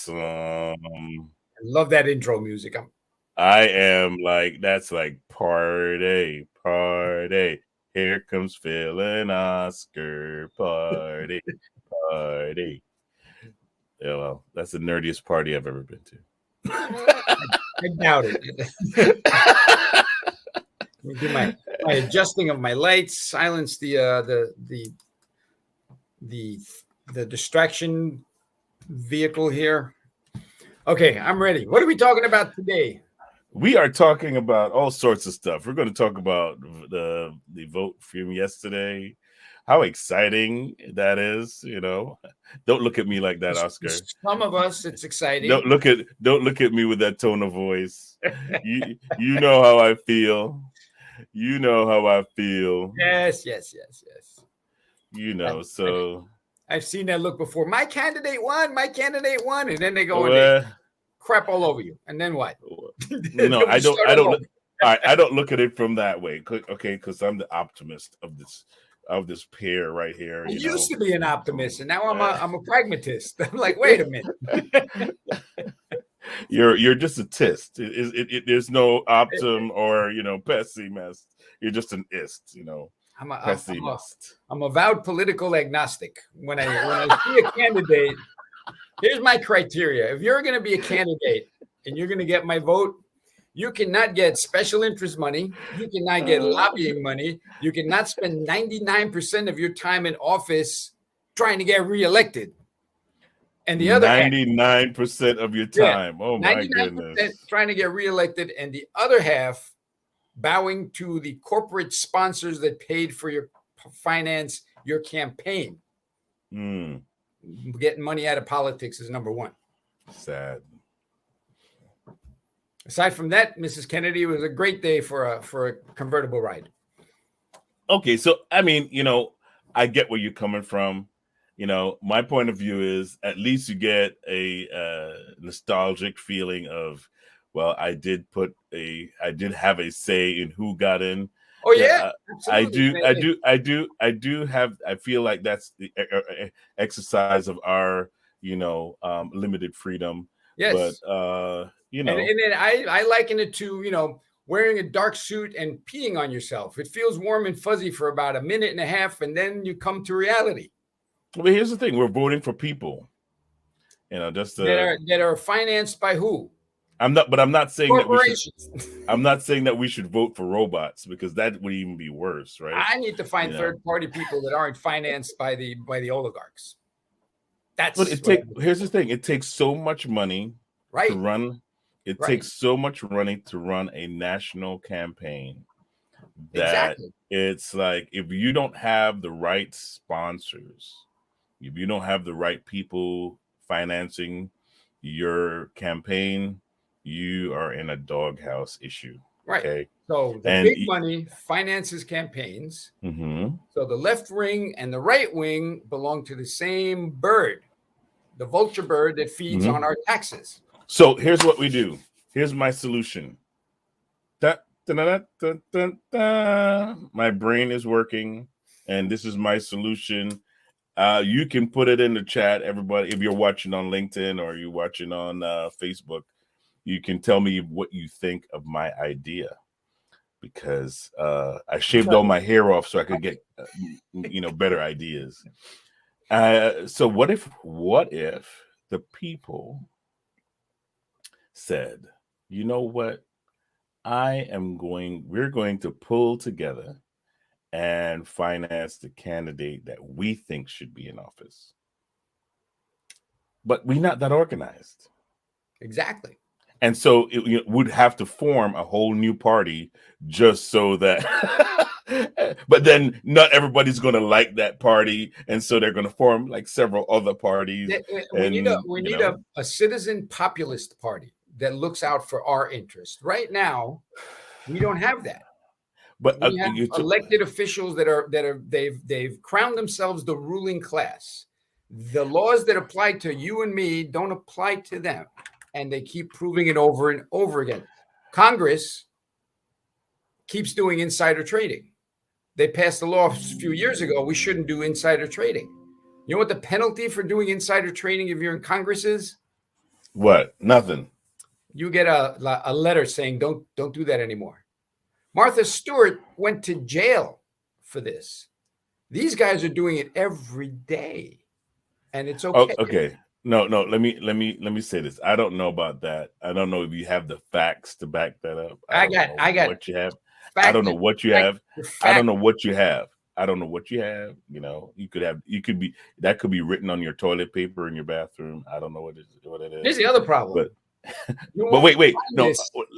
awesome. I love that intro music. I am like, that's like party, party. Here comes Phil and Oscar, party, party. Yeah, well, that's the nerdiest party I've ever been I doubt it. Let me do my adjusting of my lights, silence the distraction vehicle here. Okay, I'm ready. What are we talking about today? We are talking about all sorts of stuff. We're going to talk about the vote from yesterday, how exciting that is. Don't look at me like that, Oscar. Some of us, it's exciting. Don't look at me with that tone of voice. You know how I feel. You know how I feel. Yes. So I've seen that look before. My candidate won, and then they go and they crap all over you. And then what? No, I don't. I don't look at it from that way. Okay, because I'm the optimist of this pair right here. I used to be an optimist, and now I'm a pragmatist. I'm like, wait a minute. You're just a tist. There's no optim or pessimist. You're just an ist. Pessimist. I'm a vowed political agnostic. When I see a candidate, here's my criteria. If you're going to be a candidate and you're going to get my vote, you cannot get special interest money. You cannot get lobbying money. You cannot spend 99% of your time in office trying to get reelected. And the other 99% of your time. Oh my goodness. Trying to get reelected, and the other half bowing to the corporate sponsors that paid for your finance, your campaign. Getting money out of politics is number one. Sad. Aside from that, Mrs. Kennedy, it was a great day for a convertible ride. Okay, so I mean, I get where you're coming from. My point of view is at least you get a nostalgic feeling of, well, I did have a say in who got in. Oh yeah, I feel like that's the exercise of our, limited freedom. Yes. But and then I liken it to, wearing a dark suit and peeing on yourself. It feels warm and fuzzy for about a minute and a half, and then you come to reality. Well, here's the thing: we're voting for people, just that are financed by who? I'm not saying that we should vote for robots, because that would even be worse, right? I need to find third-party people that aren't financed by the oligarchs. Here's the thing: it takes so much money to run. It takes so much money to run a national campaign that it's like, if you don't have the right sponsors, if you don't have the right people financing your campaign, you are in a doghouse issue. Right. Okay. So the big money finances campaigns. Mm-hmm. So the left wing and the right wing belong to the same bird, the vulture bird that feeds on our taxes. So here's what we do. Here's my solution. My brain is working, and this is my solution. You can put it in the chat, everybody. If you're watching on LinkedIn or you're watching on Facebook, you can tell me what you think of my idea, because I shaved all my hair off so I could get better ideas. So what if the people said, you know what, we're going to pull together and finance the candidate that we think should be in office, but we're not that organized. Exactly. And so it would have to form a whole new party just so that, but then not everybody's going to like that party. And so they're going to form like several other parties. We need a citizen populist party that looks out for our interest. Right now, we don't have that. But we have elected officials they've crowned themselves the ruling class. The laws that apply to you and me don't apply to them. And they keep proving it over and over again. Congress keeps doing insider trading. They passed a law a few years ago. We shouldn't do insider trading. You know what the penalty for doing insider trading if you're in Congress is? What? Nothing. You get a letter saying don't do that anymore. Martha Stewart went to jail for this. These guys are doing it every day, and it's okay. Oh, okay. No. Let me say this. I don't know about that. I don't know if you have the facts to back that up. I got what you have. I don't know what you have. I don't know what you have. I don't know what you have. You know, that could be written on your toilet paper in your bathroom. I don't know what it is. Here's the other problem. But wait, no.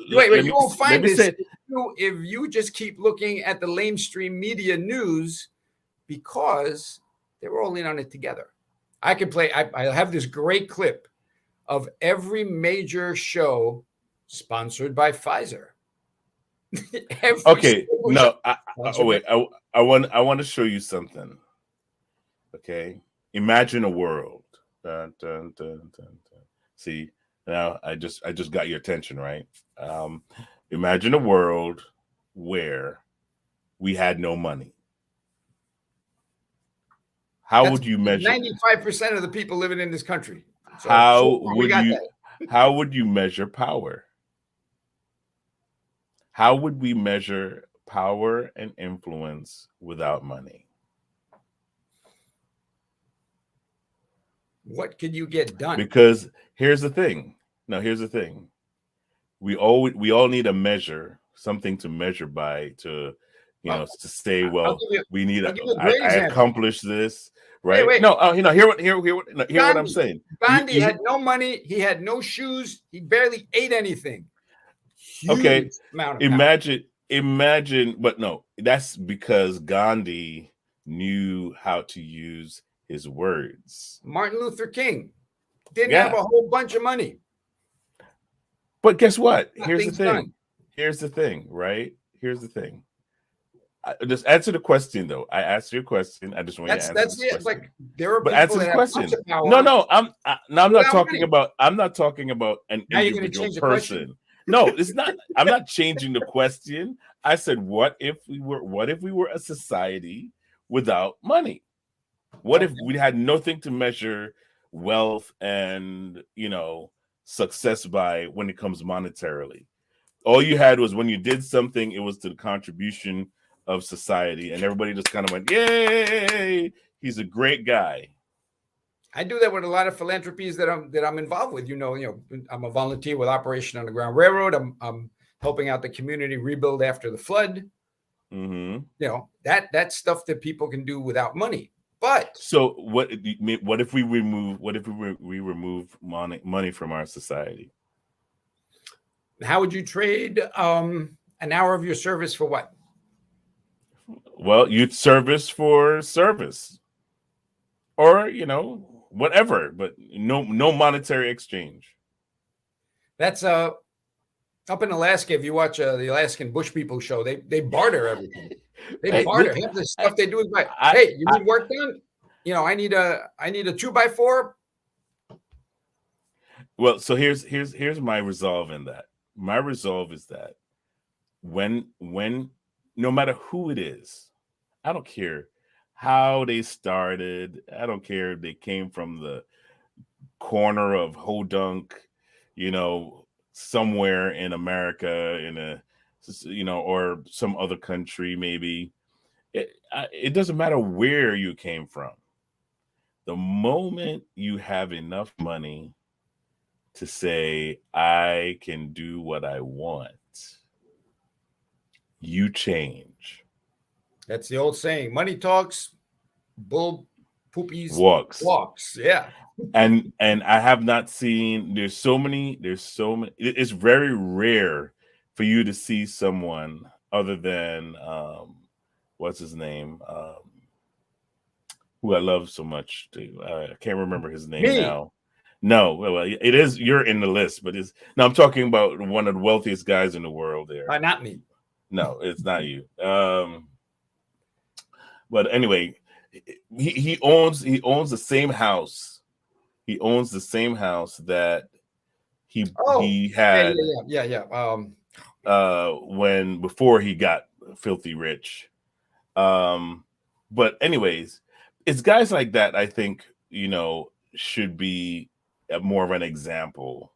You won't find this if you just keep looking at the lamestream media news, because they're all in on it together. I can play. I have this great clip of every major show sponsored by Pfizer. Okay, no. Wait. I want to show you something. Okay, imagine a world. Dun, dun, dun, dun, dun. See, now I just got your attention, right? Imagine a world where we had no money. How would you measure 95% of the people living in this country? So how would you measure power? How would we measure power and influence without money? What could you get done? Because here's the thing. No, here's the thing. We all need a measure, something to measure by, to to say, well, we need I accomplished this, right? Wait. No, hear what I'm saying. Gandhi had no money, he had no shoes, he barely ate anything. Huge okay, amount of imagine, but no, that's because Gandhi knew how to use his words. Martin Luther King didn't have a whole bunch of money. But guess what? Here's the thing, right? Here's the thing. Just answer the question, though. I asked you a question. I just want you to answer this question. Like, there are but answer the question. No, I'm not talking about an individual person. No, it's not. I'm not changing the question. I said, what if we were a society without money? What if we had nothing to measure wealth and success by when it comes monetarily? All you had was when you did something, it was to the contribution of society, and everybody just kind of went, "Yay, he's a great guy." I do that with a lot of philanthropies that I'm involved with. I'm a volunteer with Operation Underground Railroad. I'm helping out the community rebuild after the flood. Mm-hmm. That's stuff that people can do without money. But so what if we remove money from our society? How would you trade an hour of your service for what? Well, you'd service for service, or whatever, but no monetary exchange. That's up in Alaska. If you watch the Alaskan Bush People show, they barter everything. They barter. Half the stuff they do is like, hey, you need work done? I need a 2x4. Well, so here's my resolve in that. My resolve is that when no matter who it is, I don't care how they started. I don't care if they came from the corner of Hodunk, somewhere in America, or some other country, maybe. It doesn't matter where you came from. The moment you have enough money to say, I can do what I want, you change. That's the old saying. Money talks, bull poopies walks. Yeah. And I have not seen, there's so many, it's very rare for you to see someone other than, what's his name? Who I love so much. I can't remember his name now. No, well, it is. You're in the list, but I'm talking about one of the wealthiest guys in the world. There, not me. No, it's not you. But anyway, he owns the same house. He owns the same house that he had. Before he got filthy rich. But anyways, it's guys like that I think should be more of an example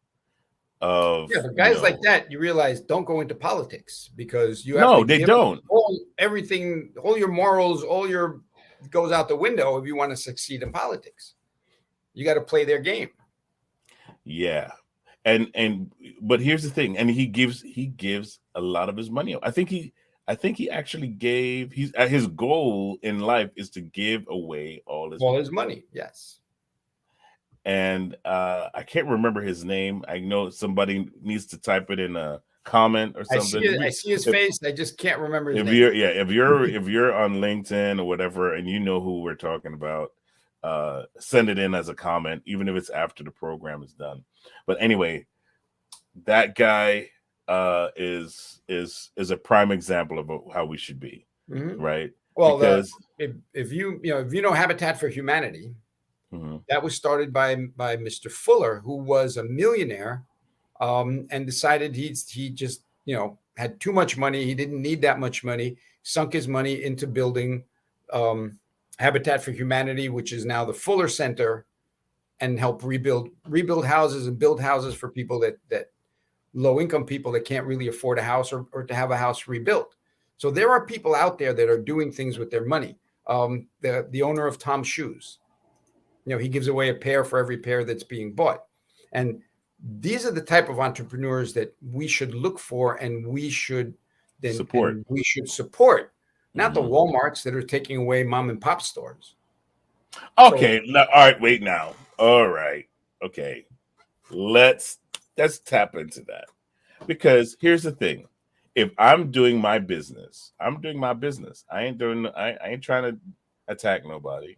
of but guys like that, you realize, don't go into politics, because you have no, to they don't. Everything, all your morals, goes out the window if you want to succeed in politics. You got to play their game. Yeah. But here's the thing, and he gives a lot of his money. I think he actually gave his goal in life is to give away all his money. Yes. And I can't remember his name. I know somebody needs to type it in a comment or something. I see his face. I just can't remember his name. If you're on LinkedIn or whatever, and you know who we're talking about, send it in as a comment, even if it's after the program is done. But anyway, that guy is a prime example of how we should be, right? Well, because if you know Habitat for Humanity, that was started by Mr. Fuller, who was a millionaire, and decided he just had too much money. He didn't need that much money. Sunk his money into building Habitat for Humanity, which is now the Fuller Center, and help rebuild houses and build houses for people that low income people that can't really afford a house or to have a house rebuilt. So there are people out there that are doing things with their money. The owner of Tom's Shoes, he gives away a pair for every pair that's being bought. And these are the type of entrepreneurs that we should look for, and we should support, not the Walmarts that are taking away mom and pop stores. Okay. All right. Wait now. All right. Okay. Let's tap into that, because here's the thing. If I'm doing my business, I ain't trying to attack nobody,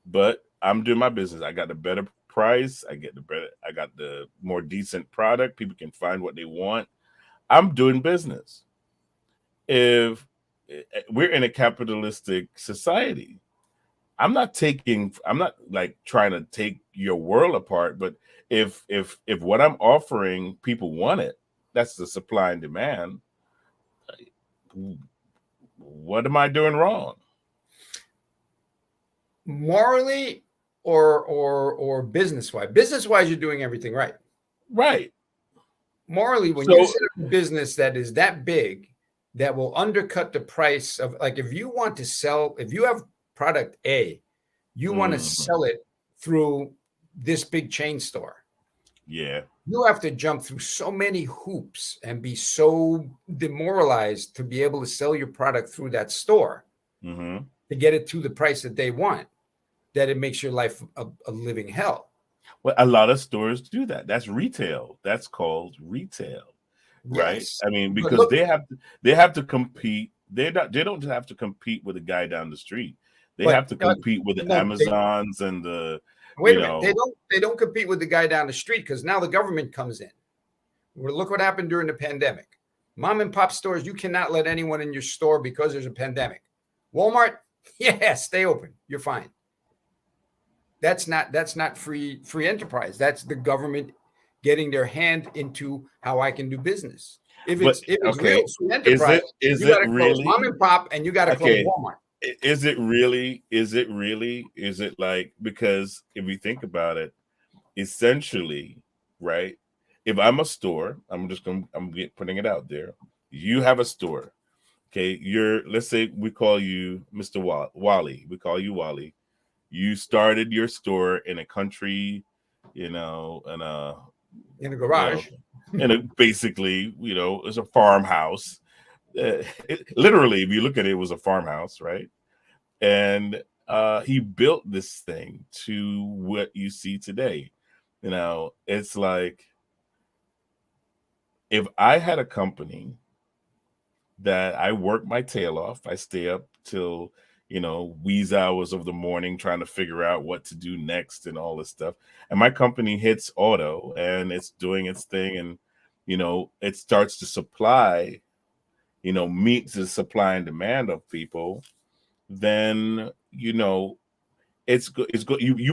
but I'm doing my business. I got the better price. I got the more decent product. People can find what they want. I'm doing business. If we're in a capitalistic society, I'm not like trying to take your world apart, but if what I'm offering, people want it, that's the supply and demand. What am I doing wrong? Morally or business-wise? Business-wise, you're doing everything right. Right. Morally, when you set up a business that is that big, that will undercut the price of, like, if you have product A, you want to sell it through this big chain store. Yeah. You have to jump through so many hoops and be so demoralized to be able to sell your product through that store to get it to the price that they want, that it makes your life a living hell. Well, a lot of stores do that. That's retail. That's called retail, right? Yes. I mean, because they have to compete. They don't have to compete with the guy down the street. They have to compete with the Amazons and the. Wait a minute. They don't compete with the guy down the street, because now the government comes in. Look what happened during the pandemic. Mom and pop stores, you cannot let anyone in your store because there's a pandemic. Walmart, yeah, stay open. You're fine. That's not free enterprise. That's the government getting their hand into how I can do business. If it's real free enterprise, you got to close mom and pop, and you got to close Walmart. Is it really? Is it like, because if you think about it, essentially, right? If I'm a store, I'm putting it out there. You have a store. Okay. Let's say we call you Mr. Wally. We call you Wally. You started your store in a country, in a garage. Basically, it's a farmhouse. Literally, if you look at it, it was a farmhouse, right? And he built this thing to what you see today. It's like, if I had a company that I work my tail off, I stay up till wee hours of the morning trying to figure out what to do next and all this stuff, and my company hits auto and it's doing its thing, and it starts to supply, meets the supply and demand of people, then you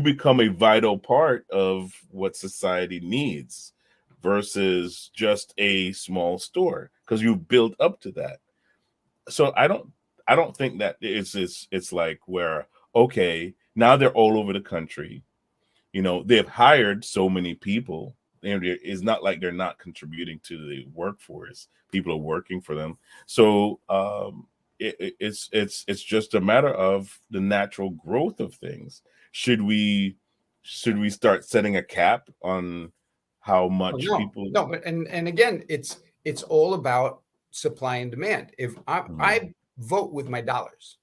become a vital part of what society needs, versus just a small store, because you build up to that. So I don't think that it's like where, okay, now they're all over the country. they've hired so many people. It's not like they're not contributing to the workforce. People are working for them. So it's just a matter of the natural growth of things. Should we start setting a cap on how much people? No, but and again, it's all about supply and demand. If I vote with my dollars,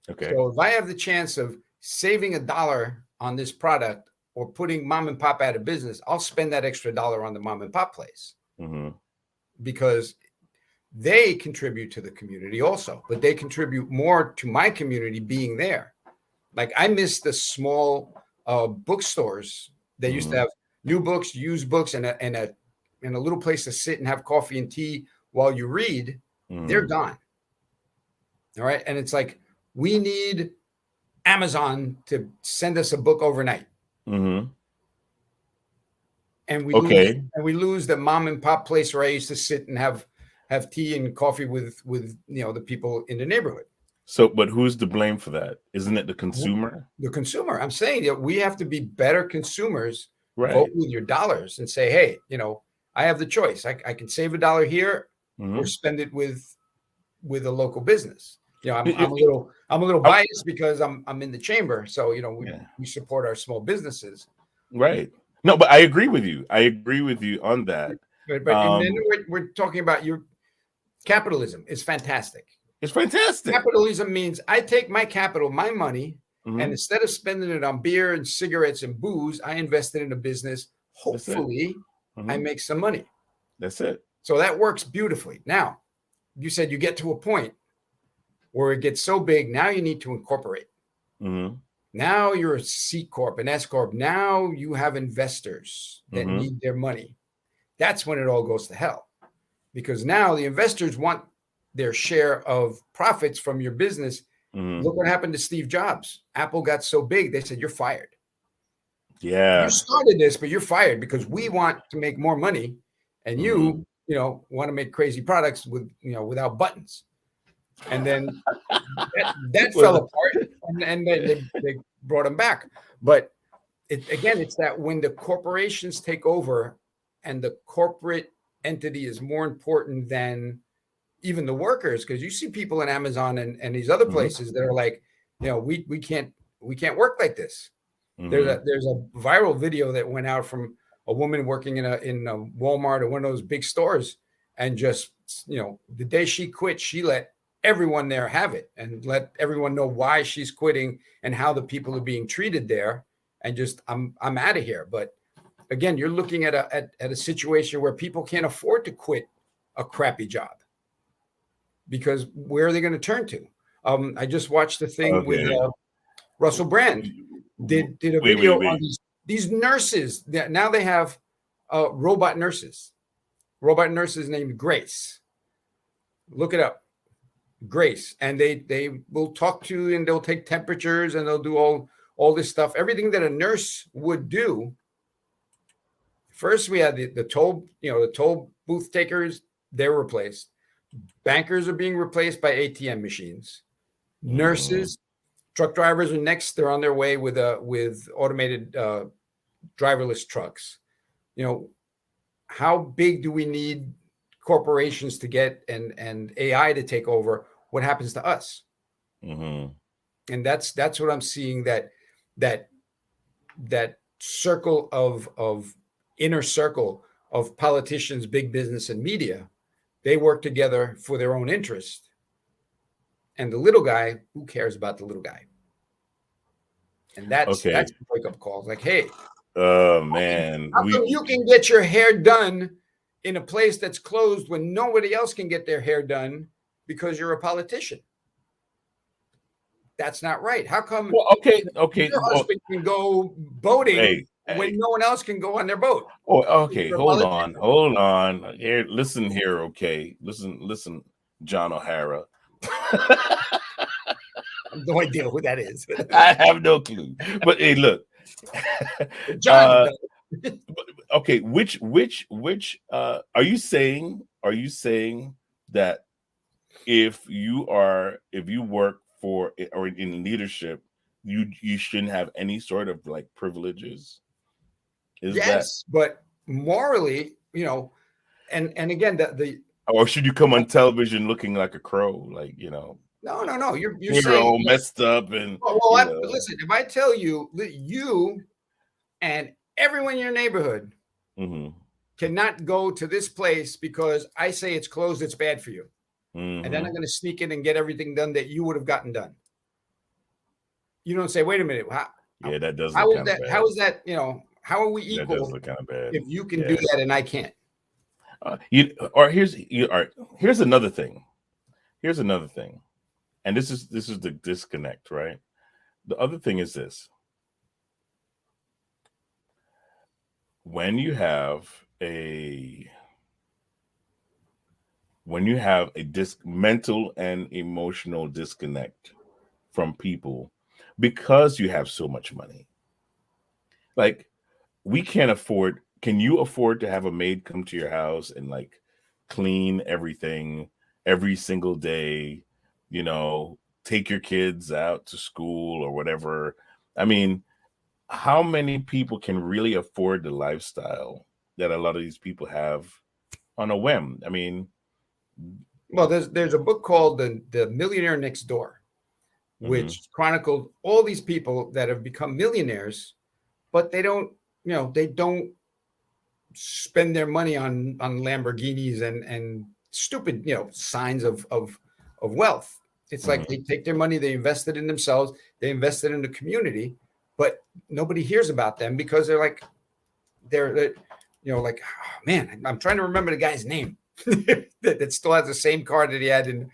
okay. So if I have the chance of saving $1 on this product or putting mom and pop out of business, I'll spend that extra $1 on the mom and pop place because they contribute to the community also, but they contribute more to my community being there. Like I miss the small bookstores that used to have new books, used books, and a little place to sit and have coffee and tea while you read. They're gone. All right. And it's like, we need Amazon to send us a book overnight. And we lose the mom and pop place where I used to sit and have tea and coffee with the people in the neighborhood. So, but who's to blame for that? Isn't it the consumer? The consumer. I'm saying that we have to be better consumers. Right. Vote with your dollars and say, hey, I have the choice. I can save $1 here or spend it with a local business. I'm a little biased because I'm in the chamber. So, we support our small businesses. Right. No, but I agree with you. I agree with you on that. But and then we're talking about your capitalism. It's fantastic. It's fantastic. Capitalism means I take my capital, my money, and instead of spending it on beer and cigarettes and booze, I invest it in a business. Hopefully, I make some money. That's it. So that works beautifully. Now, you said you get to a point where it gets so big, now you need to incorporate. Now you're a C Corp, an S Corp. Now you have investors that need their money. That's when it all goes to hell. Because now the investors want their share of profits from your business. Look what happened to Steve Jobs. Apple got so big, they said, you're fired. Yeah. You started this, but you're fired because we want to make more money. And you want to make crazy products without buttons. And then that fell apart, and they brought him back. But it's that when the corporations take over and the corporate entity is more important than even the workers, because you see people in Amazon and these other places that are like, we can't work like this. There's a viral video that went out from a woman working in a Walmart or one of those big stores, and just the day she quit, she let everyone there have it and let everyone know why she's quitting and how the people are being treated there, and just I'm out of here. But again, you're looking at a situation where people can't afford to quit a crappy job, because where are they going to turn to? I just watched the thing with Russell Brand did a video on these nurses that now they have robot nurses named Grace. Look it up. Grace. And they will talk to you, and they'll take temperatures, and they'll do all this stuff, everything that a nurse would do. First, we had the toll booth takers. They're replaced. Bankers are being replaced by ATM machines. Nurses, truck drivers are next. They're on their way with automated driverless trucks. How big do we need corporations to get and AI to take over? What happens to us? And that's what I'm seeing, that circle of inner circle of politicians, big business, and media. They work together for their own interest. And the little guy, who cares about the little guy? And that's the wake-up call. Like, hey, oh man, how come you can get your hair done in a place that's closed when nobody else can get their hair done because you're a politician? That's not right. How come your husband can go boating when no one else can go on their boat? Oh, okay. Hold on. Here, listen here. Okay, listen, John O'Hara. I have no idea who that is. I have no clue. But hey, look, John. Okay, which are you saying that if you work for or in leadership, you shouldn't have any sort of like privileges? Yes, but morally, and again, the or should you come on television looking like a crow, like No. You're you're saying all messed up and listen. If I tell you that you and everyone in your neighborhood cannot go to this place because I say it's closed, it's bad for you, and then I'm going to sneak in and get everything done that you would have gotten done. You don't say, wait a minute. That does look kind of bad. How is that? How are we equal? That does look kind of bad. If you can do that and I can't. Here's another thing. Here's another thing. And this is the disconnect, right? The other thing is this. When you have a mental and emotional disconnect from people because you have so much money. Like, we can't afford. Can you afford to have a maid come to your house and like clean everything every single day? Take your kids out to school or whatever. I mean, how many people can really afford the lifestyle that a lot of these people have on a whim? I mean, well, there's a book called The Millionaire Next Door, which chronicled all these people that have become millionaires, but they don't spend their money on Lamborghinis and stupid, signs of wealth. It's like they take their money, they invest it in themselves, they invest it in the community, but nobody hears about them because they're like, like, oh, man, I'm trying to remember the guy's name that still has the same car that he had in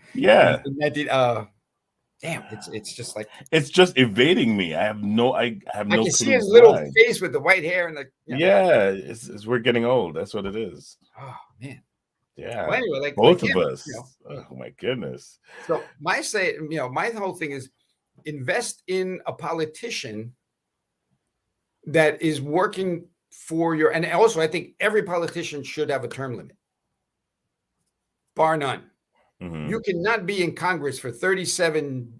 damn, it's just like, it's just evading me. I have no I can see his little face with the white hair and it's we're getting old. That's what it is. Oh man. Yeah. Well, anyway, both of us. Oh my goodness. So my whole thing is invest in a politician that is working for your, and also I think every politician should have a term limit, bar none. You cannot be in Congress for 37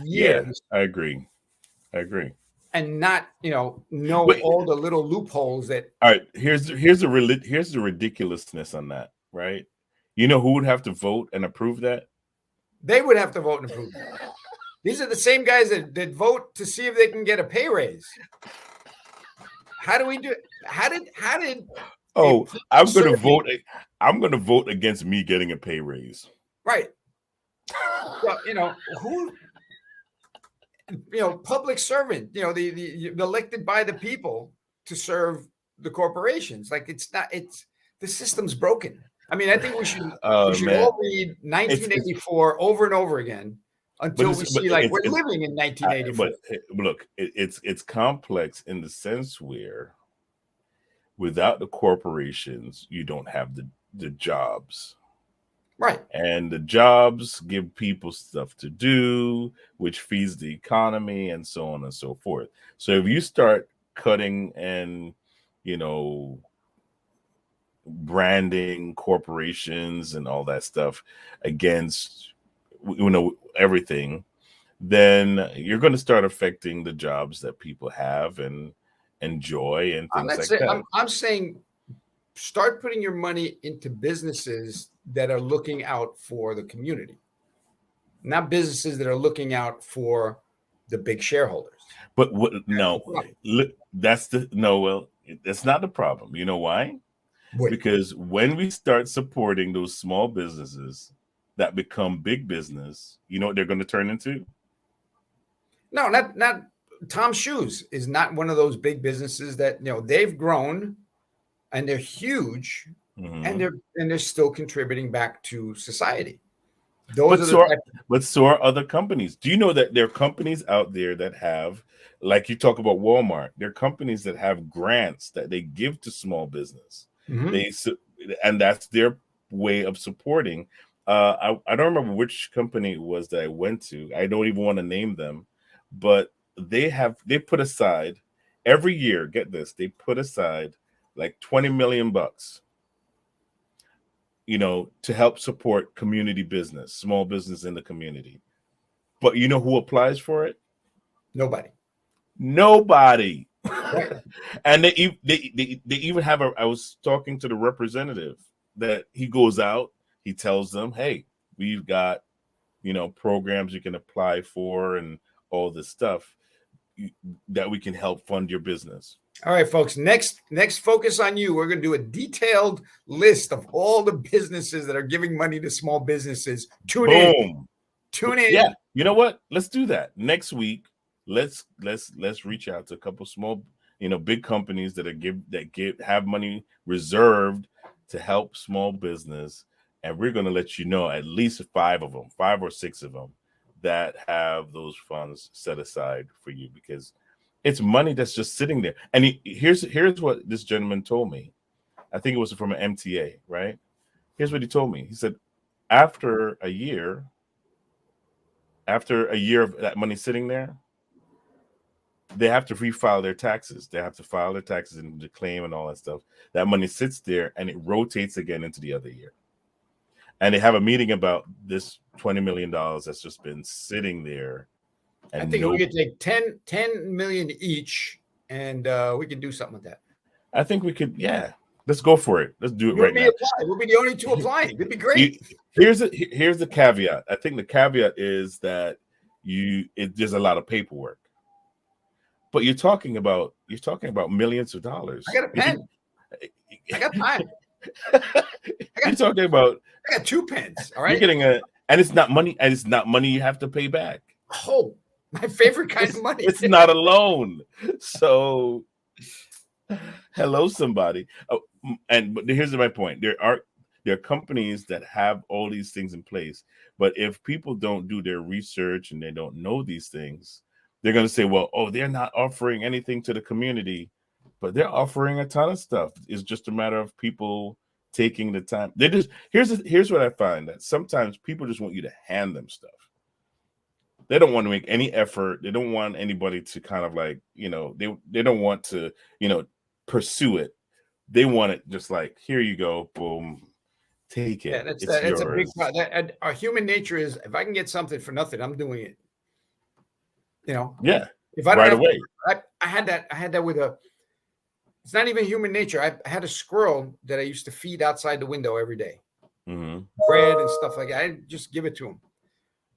years. Yeah, I agree. And not, know all the little loopholes that. All right, here's the ridiculousness on that, right? You know who would have to vote and approve that? They would have to vote and approve that. These are the same guys that vote to see if they can get a pay raise. How do we do it? How did? Oh, I'm going to vote. I'm going to vote against me getting a pay raise. Right. Well, who? Public servant. The elected by the people to serve the corporations. Like the system's broken. I mean, I think we should all read 1984 over and over again until we see we're living in 1984. But look, it's complex in the sense where without the corporations, you don't have the jobs. Right. And the jobs give people stuff to do, which feeds the economy and so on and so forth. So if you start cutting and, branding corporations and all that stuff against, everything, then you're going to start affecting the jobs that people have and enjoy and things like that. I'm saying start putting your money into businesses that are looking out for the community, not businesses that are looking out for the big shareholders. But that's not the problem. You know why? Because when we start supporting those small businesses that become big business, you know what they're going to turn into? No, not Tom's Shoes is not one of those big businesses that they've grown and they're huge. And they're still contributing back to society. But so are other companies. Do you know that there are companies out there that have, like you talk about Walmart, there are companies that have grants that they give to small business. And that's their way of supporting. I don't remember which company it was that I went to. I don't even want to name them, but they put aside every year. Get this, they put aside like $20 million. To help support community business, small business in the community. But you know who applies for it? Nobody. Nobody. Right. And they even have I was talking to the representative that he goes out, he tells them, hey, we've got, programs you can apply for and all this stuff that we can help fund your business. All right, folks, next focus on you. We're going to do a detailed list of all the businesses that are giving money to small businesses. Tune in. Yeah, you know what? Let's do that next week. Let's reach out to a couple small, big companies that have money reserved to help small business, and we're going to let you know at least 5 or 6 of them that have those funds set aside for you, because it's money that's just sitting there. And here's what this gentleman told me. I think it was from an MTA, right? Here's what he told me. He said, after a year of that money sitting there, they have to refile their taxes. They have to file their taxes and the claim and all that stuff. That money sits there and it rotates again into the other year. And they have a meeting about this $20 million that's just been sitting there. And I think we could take 10 million each, and we can do something with that. I think we could, yeah. Let's go for it. Let's do it right now. We'll be the only 2 applying. It'd be great. Here's the caveat. I think the caveat is that there's a lot of paperwork. But you're talking about millions of dollars. I got a pen. I got time. You're talking about. I got 2 pens. All right. You're getting and it's not money. And it's not money you have to pay back. Oh, my favorite kind of money. It's not a loan. So, hello, somebody. Oh, but here's my point. There are companies that have all these things in place, but if people don't do their research and they don't know these things, they're going to say, well, they're not offering anything to the community, but they're offering a ton of stuff. It's just a matter of people taking the time. Here's what I find, that sometimes people just want you to hand them stuff. They don't want to make any effort. They don't want anybody to kind of like, they don't want to, pursue it. They want it just like, here you go, boom, take it. Yeah, that's a big problem. Our human nature is, if I can get something for nothing, I'm doing it. Yeah. If I don't away. I had that with it's not even human nature. I had a squirrel that I used to feed outside the window every day. Mm-hmm. Bread and stuff like that. I didn't just give it to him.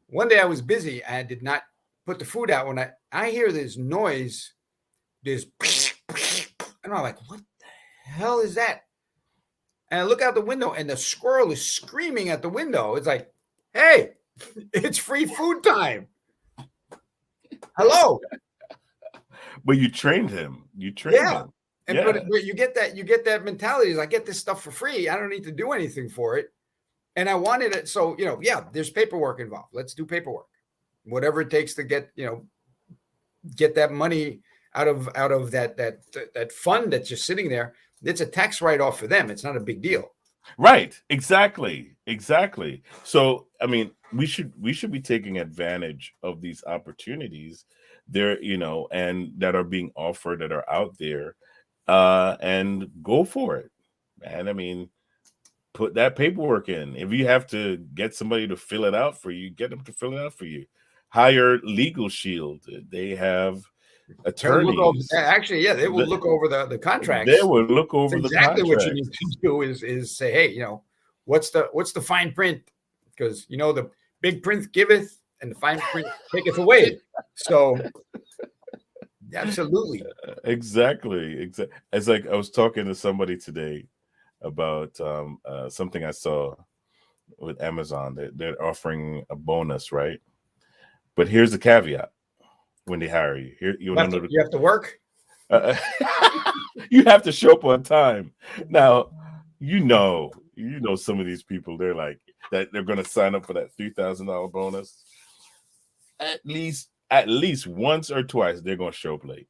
One day I was busy. I did not put the food out. When I hear this noise, and I'm like, what the hell is that? And I look out the window and the squirrel is screaming at the window. It's like, hey, it's free food time. Hello. But you trained him. Him. And but you get that mentality. I get this stuff for free. I don't need to do anything for it. And I wanted it. So, there's paperwork involved. Let's do paperwork. Whatever it takes to get that money out of that fund that's just sitting there. It's a tax write-off for them. It's not a big deal. Right. Exactly. So, I mean, we should be taking advantage of these opportunities there, and that are being offered, that are out there, and go for it. And I mean, put that paperwork in. If you have to get somebody to fill it out for you, get them to fill it out for you. Hire Legal Shield. They have attorneys. They will look over the contracts. They will look over the contracts. Exactly what you need to do is say, hey, what's the fine print? Because the big print giveth and the fine print taketh away. So absolutely. Exactly. It's like I was talking to somebody today about something I saw with Amazon. They're offering a bonus, right? But here's the caveat: when they hire you, you have to work. You have to show up on time. Now, some of these people, they're like that. They're going to sign up for that $3,000 bonus. At least once or twice, they're going to show up late.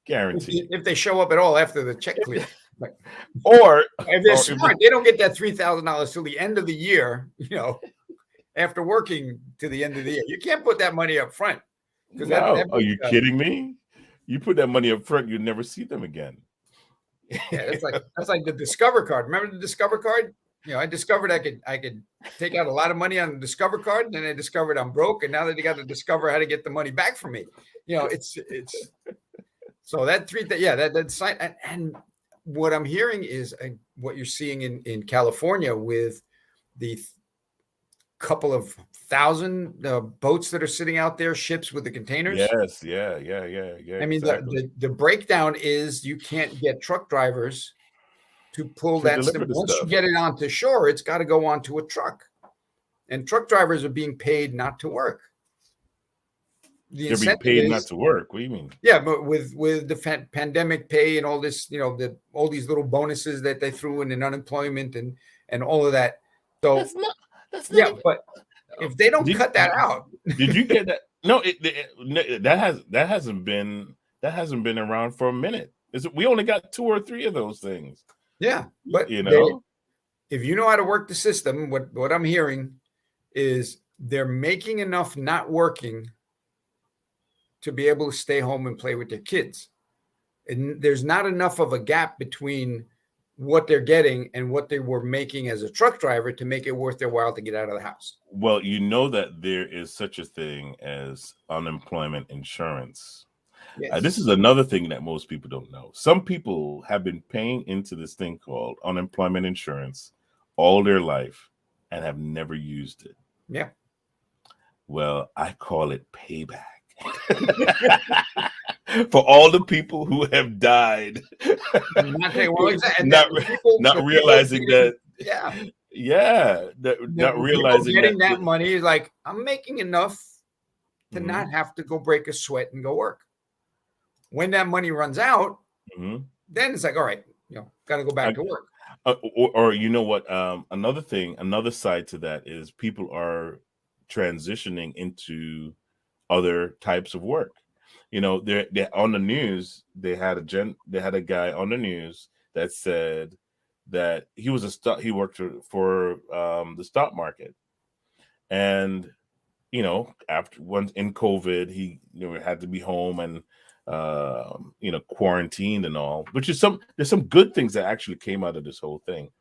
Guaranteed. If they show up at all after the check clear. Or if they're smart, they don't get that $3,000 till the end of the year, after working to the end of the year. You can't put that money up front. No. Are you kidding me? You put that money up front, you never see them again. Yeah, that's like the Discover card. Remember the Discover card? I discovered I could take out a lot of money on the Discover card, and then I discovered I'm broke, and now that they got to discover how to get the money back from me. It's so that that's and what I'm hearing is what you're seeing in California with the couple of thousand boats that are sitting out there, ships with the containers. Yes, yeah. I mean, exactly. the breakdown is you can't get truck drivers to pull that stuff. Once you get it onto shore, it's got to go onto a truck, and truck drivers are being paid not to work. They're being paid not to work. What do you mean? Yeah, but with the pandemic pay and all this, all these little bonuses that they threw in unemployment and all of that. So that's not but if they don't cut that out, did you get that? No, that hasn't been around for a minute. We only got 2 or 3 of those things. Yeah, but if you know how to work the system, what I'm hearing is they're making enough not working to be able to stay home and play with their kids. And there's not enough of a gap between what they're getting and what they were making as a truck driver to make it worth their while to get out of the house. Well, you know that there is such a thing as unemployment insurance. Yes. This is another thing that most people don't know. Some people have been paying into this thing called unemployment insurance all their life and have never used it. Yeah. Well, I call it payback. For all the people who have died, not realizing that, not realizing getting that money is like, I'm making enough to not have to go break a sweat and go work. When that money runs out, then it's like, all right, got to go back to work. Or you know what? Another side to that is people are transitioning into other types of work. They're on the news. They had a guy on the news that said that he worked for the stock market, and once in COVID, he had to be home and quarantined and all. There's some good things that actually came out of this whole thing,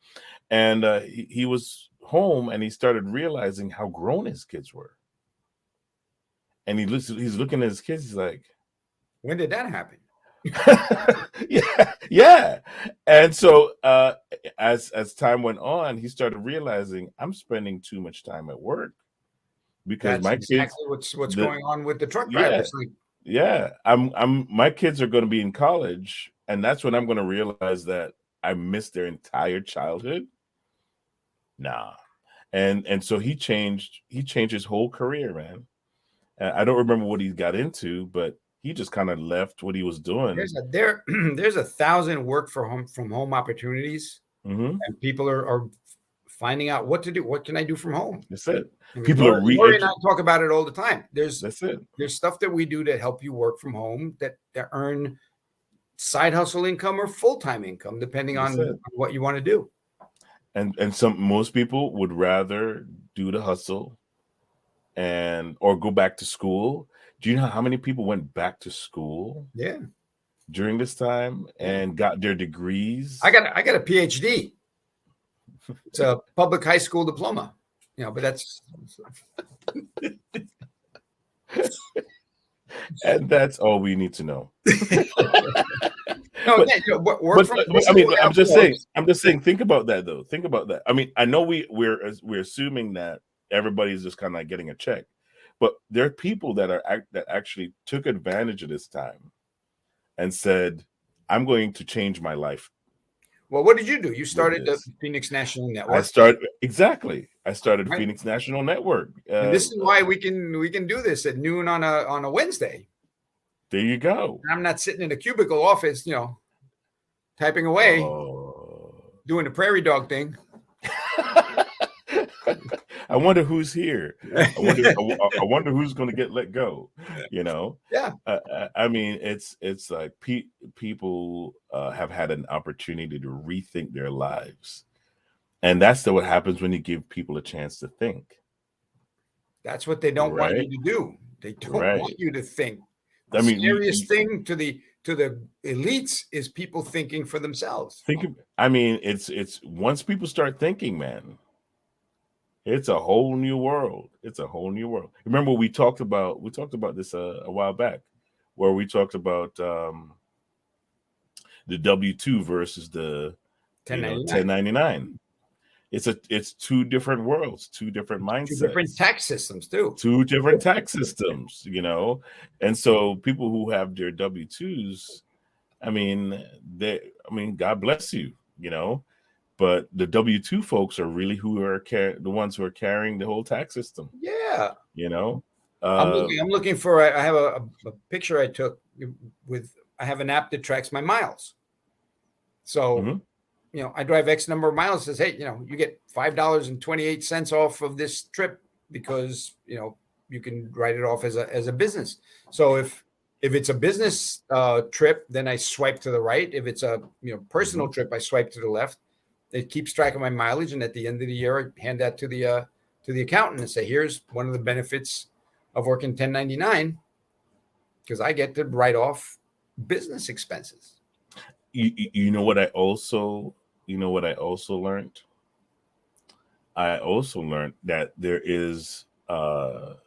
and he was home and he started realizing how grown his kids were. And he's looking at his kids. He's like, when did that happen? yeah. And so as time went on, he started realizing I'm spending too much time at work because my kids. What's going on with the truck drivers. My kids are going to be in college, and that's when I'm going to realize that I missed their entire childhood. Nah, and so he changed his whole career, man. I don't remember what he got into, but he just kind of left what he was doing. There's 1,000 work from home opportunities, and people are finding out what to do. What can I do from home? That's it. People are Lori and I talk about it all the time. There's stuff that we do to help you work from home that earn side hustle income or full-time income, depending on what you want to do. And most people would rather do the hustle or go back to school. Do you know how many people went back to school? Yeah. During this time and got their degrees? I got a PhD. It's a public high school diploma. But that's and that's all we need to know. I'm just saying. Think about that, though. Think about that. I mean, I know we're assuming that everybody's just kind of like getting a check, but there are people that actually took advantage of this time and said, "I'm going to change my life." Well, what did you do? You started the Phoenix National Network. I started Phoenix National Network. And this is why we can do this at noon on a Wednesday. There you go. I'm not sitting in a cubicle office, typing away, doing the prairie dog thing. I wonder who's here. I wonder who's going to get let go. Yeah. I mean, it's like people have had an opportunity to rethink their lives, and that's what happens when you give people a chance to think. That's what they don't want you to do. They don't want you to think. The scariest thing to the to the elites is people thinking for themselves. I mean, it's once people start thinking, man, it's a whole new world. It's a whole new world. Remember, we talked about this a while back, where we talked about the W-2 versus the 1099. It's two different worlds, two different mindsets, two different tax systems too. Two different tax systems, and so people who have their W-2s, I mean, God bless you, but the W-2 folks are really who are the ones who are carrying the whole tax system. Yeah, I'm looking for. I have a picture I took with. I have an app that tracks my miles. So, I drive X number of miles. Says, hey, you get $5.28 off of this trip because you can write it off as a business. So if it's a business trip, then I swipe to the right. If it's a personal trip, I swipe to the left. It keeps track of my mileage, and at the end of the year, I hand that to the accountant and say, here's one of the benefits of working 1099 because I get to write off business expenses. You know what I also learned? I also learned that there is what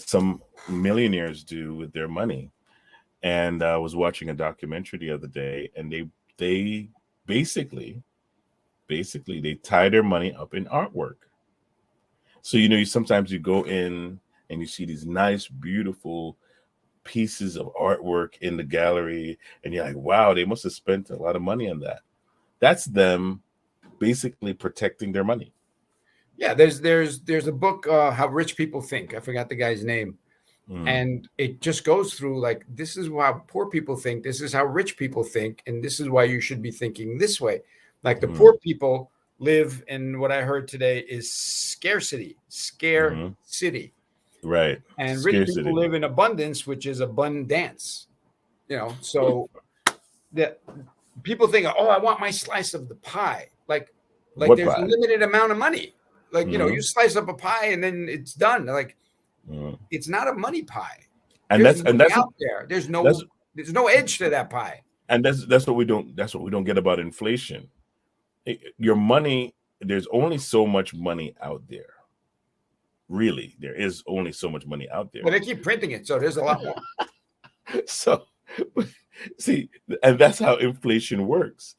some millionaires do with their money. And I was watching a documentary the other day, and they basically they tie their money up in artwork. So sometimes you go in and you see these nice, beautiful pieces of artwork in the gallery, and you're like, wow, they must have spent a lot of money on that. That's them basically protecting their money. Yeah, there's a book, How Rich People Think. I forgot the guy's name. And it just goes through like, this is how poor people think, this is how rich people think, and this is why you should be thinking this way. Like the poor people live in what I heard today is scarcity. Right. And rich people live in abundance, which is abundance. So that people think, oh, I want my slice of the pie. Like there's a limited amount of money. Like, you slice up a pie and then it's done. Like, it's not a money pie. And that's out there. There's no edge to that pie. And that's what we don't get about inflation. Your money, there's only so much money out there. Really, there is only so much money out there. Well, they keep printing it, so there's a lot more. So, see, and that's how inflation works.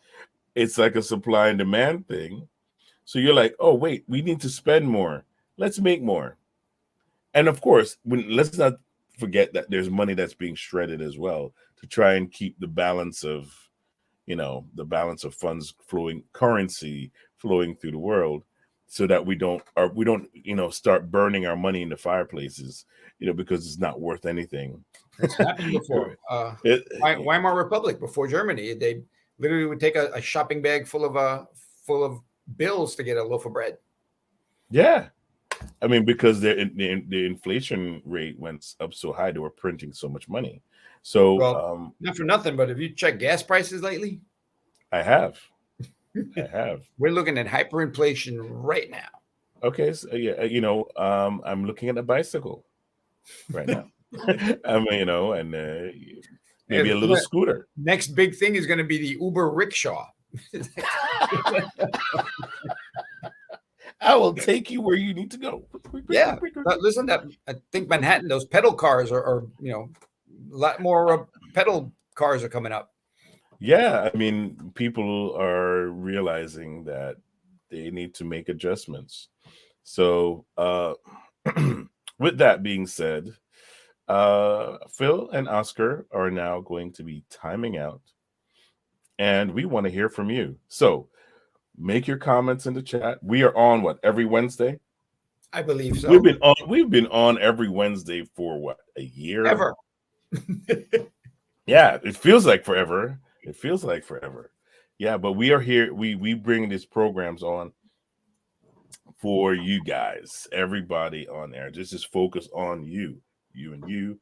It's like a supply and demand thing. So you're like, oh, wait, we need to spend more. Let's make more. And of course, let's not forget that there's money that's being shredded as well to try and keep the balance of, funds flowing, currency flowing through the world, so that we don't start burning our money in the fireplaces, because it's not worth anything. It's happened before. Weimar Republic, before Germany, they literally would take a shopping bag full of bills to get a loaf of bread. Yeah. I mean, because the inflation rate went up so high, they were printing so much money. So not for nothing, but have you checked gas prices lately? I have. We're looking at hyperinflation right now. Okay, so I'm looking at a bicycle right now. And maybe a little scooter. Next big thing is going to be the Uber rickshaw. I will take you where you need to go. Yeah, but listen, I think Manhattan, those pedal cars are a lot more pedal cars are coming up. Yeah, I mean, people are realizing that they need to make adjustments. So, with that being said, Phil and Oscar are now going to be timing out, and we want to hear from you. So, make your comments in the chat. We are on every Wednesday? I believe so. We've been on every Wednesday for a year? Ever. Yeah, it feels like forever. Yeah, but we are here. We bring these programs on for you guys, everybody on there. Just focus on you and you,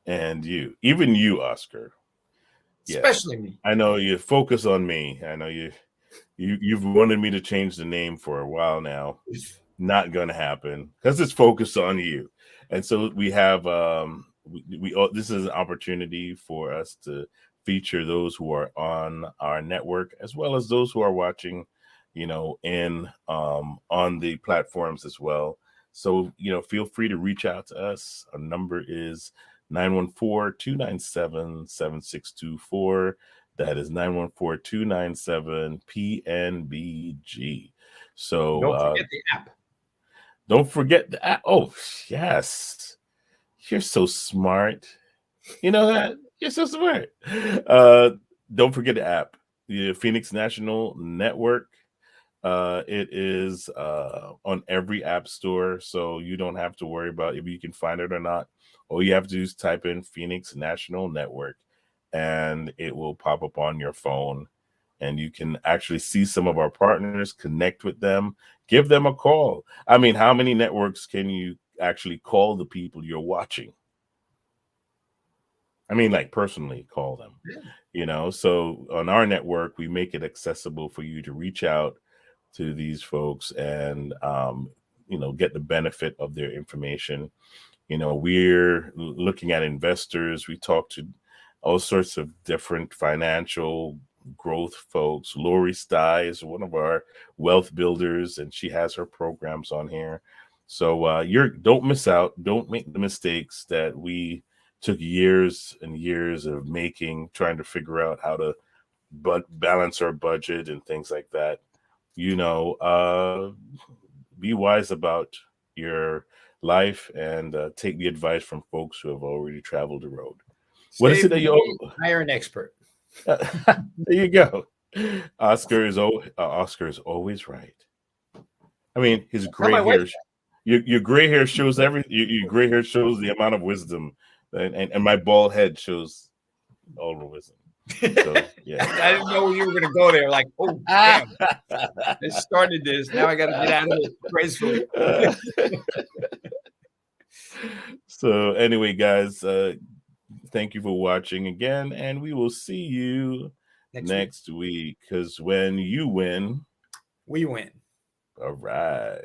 and you. Even you, Oscar. Especially me. I know you focus on me. I know you've wanted me to change the name for a while now. Not going to happen because it's focused on you. And so we have this is an opportunity for us to feature those who are on our network as well as those who are watching, in on the platforms as well. So, feel free to reach out to us. Our number is 914-297-7624. That is 914-297-PNBG. So don't forget the app. Don't forget the app. Oh, yes. You're so smart. You know that? You're so smart. Don't forget the app. The Phoenix National Network. It is on every app store, so you don't have to worry about if you can find it or not. All you have to do is type in Phoenix National Network, and it will pop up on your phone. And you can actually see some of our partners, connect with them, give them a call. I mean, how many networks can you actually call the people you're watching? I mean, like personally call them, So on our network, we make it accessible for you to reach out to these folks and, get the benefit of their information. We're looking at investors. We talk to all sorts of different financial growth folks. Lori Stye is one of our wealth builders, and she has her programs on here. So don't miss out. Don't make the mistakes that we took years and years of making, trying to figure out how to balance our budget and things like that. Be wise about your life and take the advice from folks who have already traveled the road. What is it that you hire an expert? There you go. Oscar is always right. I mean, his gray hair, your gray hair shows everything. Your gray hair shows the amount of wisdom, and my bald head shows all the wisdom. So, yeah. I didn't know you were going to go there. Like, oh, damn. I started this. Now I got to get out of it gracefully. So anyway, guys, thank you for watching again, and we will see you next week. Because when you win, we win. All right.